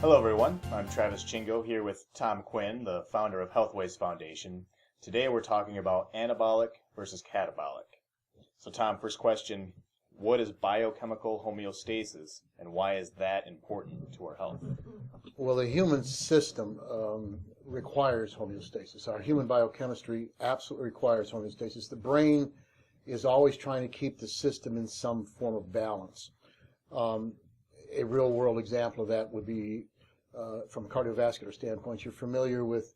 Hello everyone, I'm Travis Chingo here with Tom Quinn, the founder of Healthways Foundation. Today we're talking about anabolic versus catabolic. So Tom, first question, what is biochemical homeostasis and why is that important to our health? Well, the human system requires homeostasis. Our human biochemistry absolutely requires homeostasis. The brain is always trying to keep the system in some form of balance. A real-world example of that would be from a cardiovascular standpoint. You're familiar with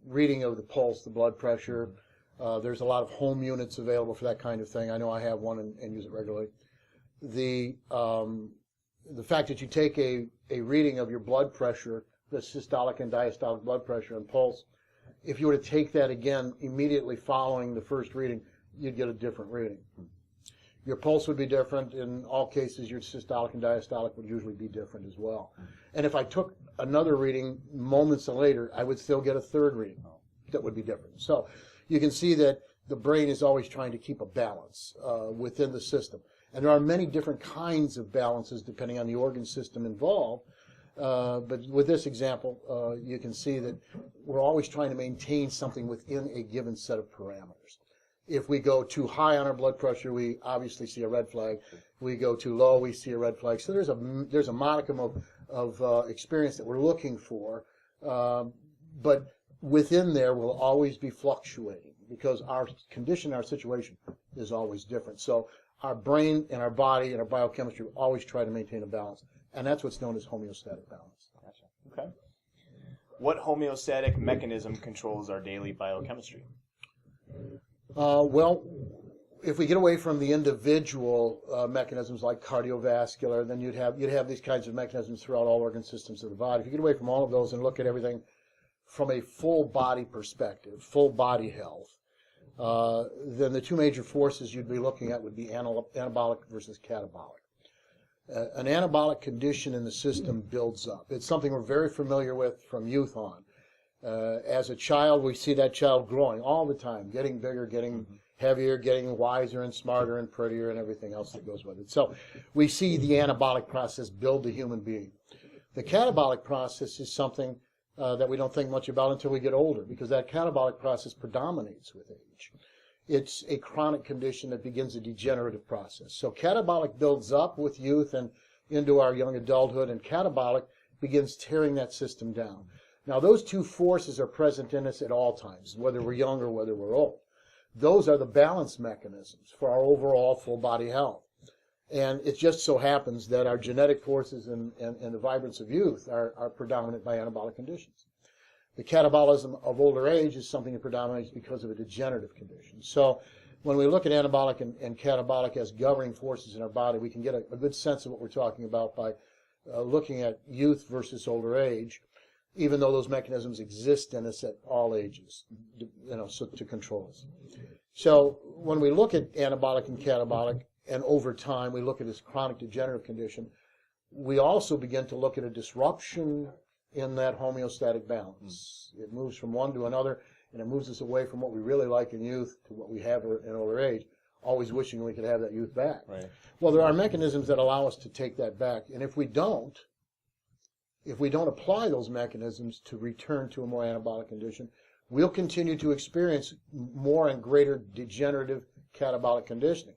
reading of the pulse, the blood pressure. There's a lot of home units available for that kind of thing. I know I have one and use it regularly. The fact that you take a reading of your blood pressure, the systolic and diastolic blood pressure and pulse, if you were to take that again immediately following the first reading, you'd get a different reading. Your pulse would be different. In all cases, your systolic and diastolic would usually be different as well. And if I took another reading moments later, I would still get a third reading that would be different. So you can see that the brain is always trying to keep a balance within the system. And there are many different kinds of balances depending on the organ system involved. But with this example, you can see that we're always trying to maintain something within a given set of parameters. If we go too high on our blood pressure, we obviously see a red flag. We go too low, we see a red flag. So there's a modicum of experience that we're looking for, but within there will always be fluctuating because our condition, our situation is always different. So our brain and our body and our biochemistry will always try to maintain a balance, and that's what's known as homeostatic balance. Gotcha. Okay. What homeostatic mechanism controls our daily biochemistry? Well, if we get away from the individual mechanisms like cardiovascular, then you'd have these kinds of mechanisms throughout all organ systems of the body. If you get away from all of those and look at everything from a full body perspective, full body health, then the two major forces you'd be looking at would be anabolic versus catabolic. An anabolic condition in the system builds up. It's something we're very familiar with from youth on. As a child, we see that child growing all the time, getting bigger, getting heavier, getting wiser and smarter and prettier and everything else that goes with it. So we see the anabolic process build the human being. The catabolic process is something that we don't think much about until we get older, because that catabolic process predominates with age. It's a chronic condition that begins a degenerative process. So catabolic builds up with youth and into our young adulthood, and catabolic begins tearing that system down. Now, those two forces are present in us at all times, whether we're young or whether we're old. Those are the balance mechanisms for our overall full body health. And it just so happens that our genetic forces and the vibrance of youth are predominant by anabolic conditions. The catabolism of older age is something that predominates because of a degenerative condition. So when we look at anabolic and catabolic as governing forces in our body, we can get a good sense of what we're talking about by looking at youth versus older age, even though those mechanisms exist in us at all ages, so to control us. So when we look at anabolic and catabolic, and over time we look at this chronic degenerative condition, we also begin to look at a disruption in that homeostatic balance. It moves from one to another, and it moves us away from what we really like in youth to what we have in older age, always wishing we could have that youth back. Right. Well, there are mechanisms that allow us to take that back, and if we don't apply those mechanisms to return to a more anabolic condition, we'll continue to experience more and greater degenerative catabolic conditioning.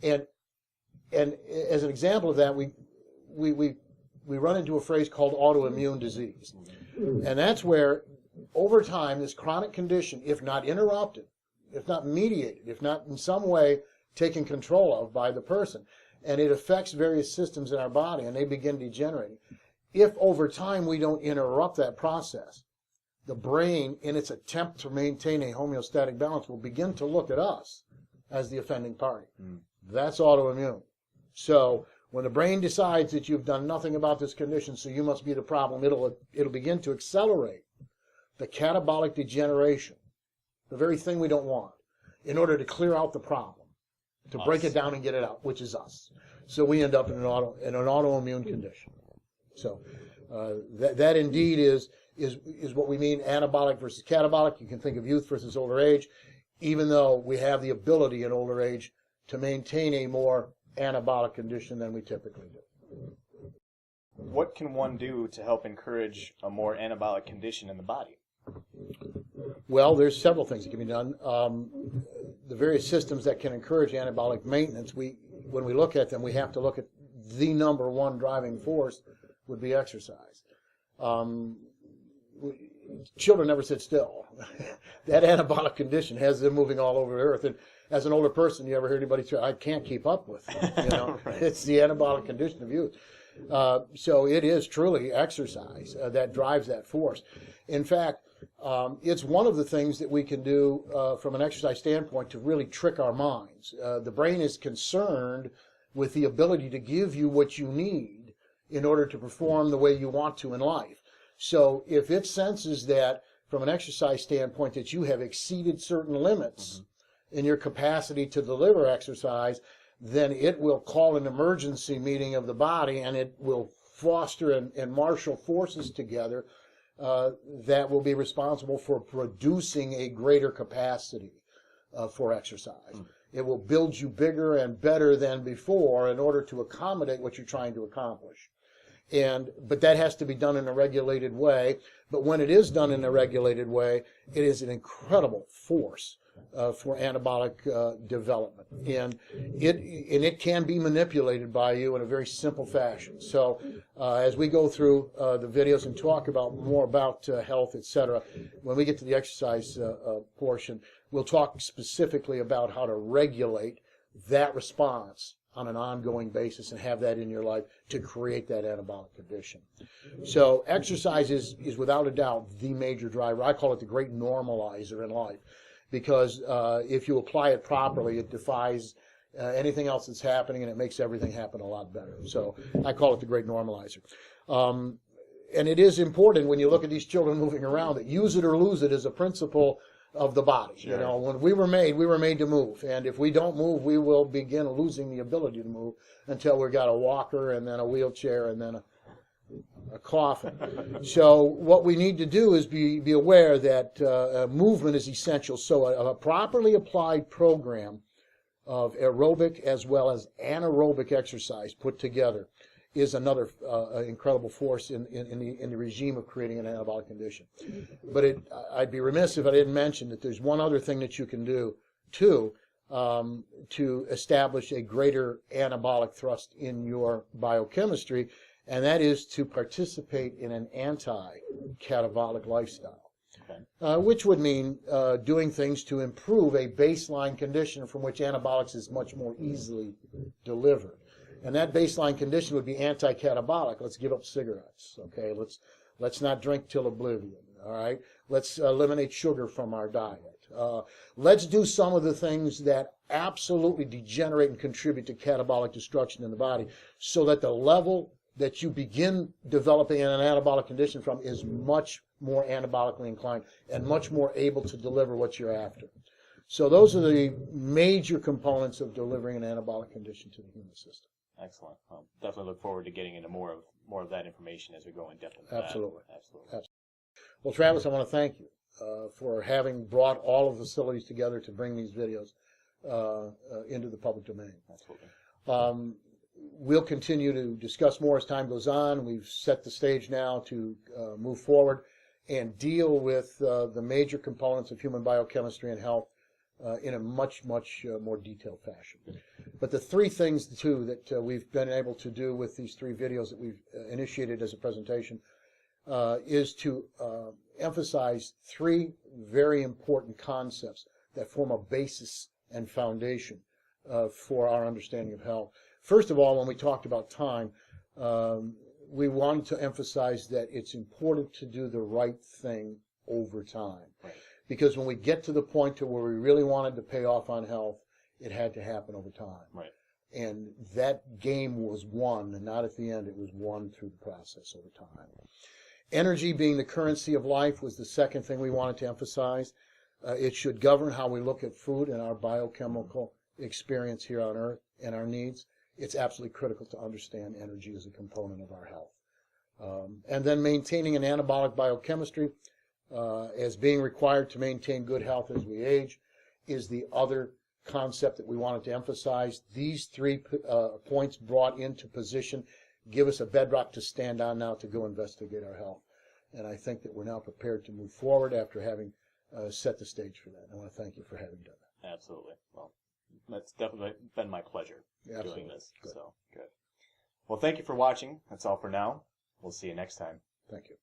And as an example of that, we run into a phrase called autoimmune disease. And that's where, over time, this chronic condition, if not interrupted, if not mediated, if not in some way taken control of by the person, and it affects various systems in our body, and they begin degenerating. If over time we don't interrupt that process, the brain, in its attempt to maintain a homeostatic balance, will begin to look at us as the offending party. That's autoimmune. So when the brain decides that you've done nothing about this condition, so you must be the problem, it'll begin to accelerate the catabolic degeneration, the very thing we don't want, in order to clear out the problem, to break it down and get it out, which is us. So we end up in an autoimmune condition. So that indeed is what we mean anabolic versus catabolic. You can think of youth versus older age, even though we have the ability in older age to maintain a more anabolic condition than we typically do. what can one do to help encourage a more anabolic condition in the body? Well, there's several things that can be done. The various systems that can encourage anabolic maintenance, when we look at them, we have to look at the number one driving force would be exercise. Children never sit still. That anabolic condition has them moving all over the earth. And as an older person, you ever hear anybody say, I can't keep up with it? You know, Right. It's the anabolic condition of youth. So it is truly exercise that drives that force. In fact, it's one of the things that we can do from an exercise standpoint to really trick our minds. The brain is concerned with the ability to give you what you need in order to perform the way you want to in life. So if it senses that from an exercise standpoint that you have exceeded certain limits in your capacity to deliver exercise, then it will call an emergency meeting of the body, and it will foster and marshal forces together that will be responsible for producing a greater capacity for exercise. It will build you bigger and better than before in order to accommodate what you're trying to accomplish. But that has to be done in a regulated way. But when it is done in a regulated way, it is an incredible force for anabolic development. And it can be manipulated by you in a very simple fashion. So as we go through the videos and talk more about health, etc., when we get to the exercise portion, we'll talk specifically about how to regulate that response on an ongoing basis and have that in your life to create that anabolic condition. So exercise is without a doubt the major driver. I call it the great normalizer in life, because if you apply it properly, it defies anything else that's happening, and it makes everything happen a lot better. So I call it the great normalizer. And it is important when you look at these children moving around that use it or lose it is a principle of the body. Sure. You know, when we were made to move. And if we don't move, we will begin losing the ability to move until we've got a walker and then a wheelchair and then a coffin. So what we need to do is be aware that movement is essential. So a properly applied program of aerobic as well as anaerobic exercise put together is another incredible force in the regime of creating an anabolic condition. But I'd be remiss if I didn't mention that there's one other thing that you can do too to establish a greater anabolic thrust in your biochemistry, and that is to participate in an anti-catabolic lifestyle. Okay. Which would mean doing things to improve a baseline condition from which anabolics is much more easily delivered. And that baseline condition would be anti-catabolic. Let's give up cigarettes, okay? Let's not drink till oblivion, all right? Let's eliminate sugar from our diet. Let's do some of the things that absolutely degenerate and contribute to catabolic destruction in the body, so that the level that you begin developing an anabolic condition from is much more anabolically inclined and much more able to deliver what you're after. So those are the major components of delivering an anabolic condition to the human system. Excellent. Well, definitely look forward to getting into more of that information as we go in depth into Absolutely. that. Absolutely. Absolutely. Well, Travis, I want to thank you for having brought all of the facilities together to bring these videos into the public domain. Absolutely. We'll continue to discuss more as time goes on. We've set the stage now to move forward and deal with the major components of human biochemistry and health in a much more detailed fashion. But the three things, too, that we've been able to do with these three videos that we've initiated as a presentation is to emphasize three very important concepts that form a basis and foundation for our understanding of health. First of all, when we talked about time, we wanted to emphasize that it's important to do the right thing over time. Right. Because when we get to the point to where we really wanted to pay off on health, it had to happen over time. Right. And that game was won, and not at the end, it was won through the process over time. Energy being the currency of life was the second thing we wanted to emphasize. It should govern how we look at food and our biochemical experience here on Earth and our needs. It's absolutely critical to understand energy as a component of our health. And then maintaining an anabolic biochemistry as being required to maintain good health as we age is the other concept that we wanted to emphasize. These three points brought into position give us a bedrock to stand on now to go investigate our health. And I think that we're now prepared to move forward after having set the stage for that. I want to thank you for having done that. Absolutely. Well, that's definitely been my pleasure doing this. Good. So, good. Well, thank you for watching. That's all for now. We'll see you next time. Thank you.